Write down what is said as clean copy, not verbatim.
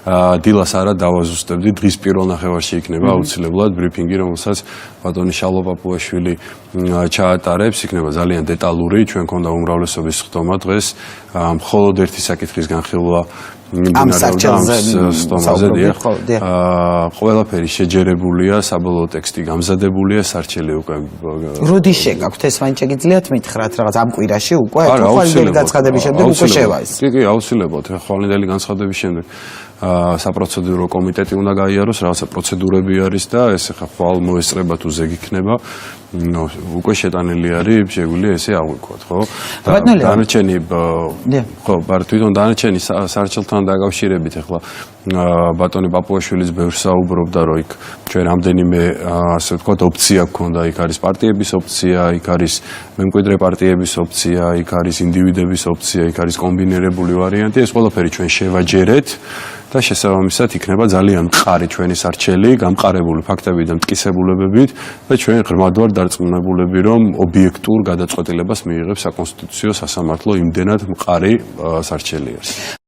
დილას არა დავაზუსტებდი, დღის პირველ ნახევარში იქნება აუცილებლად ბრიფინგი, რომელსაც ბატონი შალვა პაპუაშვილი ჩაატარებს, იქნება ძალიან დეტალური, ჩვენ გქონდა უმრავლესობის ხდომა დღეს, მხოლოდ ერთი საკითხის განხილვა ამ სტომაზე ყველაფერი შეჯერებულია, საბოლოო ტექსტი გამზადებულია, სარჩელი უკვე როდი შეგაქვთ ეს მაინც შეგიძლიათ მითხრათ რაღაც ამ კვირაში უკვე ხვალინდელი განცხადების შემდეგ უკვე შევა ეს კი აუცილებლად ხვალინდელი განცხადების შემდეგ საპროცედურო კომიტეტი უნდა გაიაროს, რაღაცა პროცედურები არის და ეს ხა ხვალ მოესწრება თუ ზეგ იქნება უკვე შეტანილი არის, შეგვიძლია ესე აღვიქვათ, ხო? დანარჩენი ხო, თვითონ დანარჩენი სარჩელთან დაკავშირებით ახლა ბატონი პაპუაშვილის ბევრს საუბრობდა, რომ იქ ჩვენ რამდენიმე ასე ვთქვათ ოფცია გქონდა, იქ არის პარტიების ოფცია, იქ არის მემკვიდრე პარტიების ოფცია, იქ არის ინდივიდების ოფცია, იქ არის კომბინირებული ვარიანტი, ეს ყველაფერი ჩვენ შევაჯერეთ და შესაბამისად იქნება ძალიან მყარი ჩვენი სარჩელი, გამყარებული ფაქტები და მტკიცებულებებით და ჩვენ ღრმად ვარ დარწმუნებულები, რომ ობიექტურ გადაწყვეტილებას მიიღებს საკონსტიტუციო სასამართლო იმდენად მყარი სარჩელი არის.